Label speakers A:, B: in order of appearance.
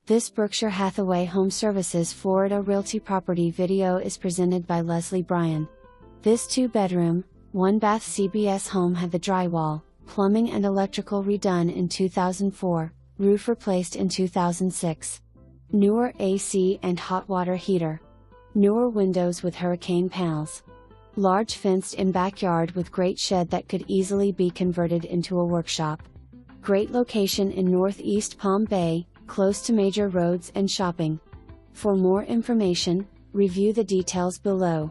A: This Berkshire Hathaway HomeServices Florida Realty property video is presented by Bryan. This 2-bedroom, 1-bath CBS home had the drywall, plumbing and electrical redone in 2004, roof replaced in 2006. Newer AC and hot water heater. Newer windows with hurricane panels. Large fenced-in backyard with great shed that could easily be converted into a workshop. Great location in Northeast Palm Bay, close to major roads and shopping. For more information, review the details below.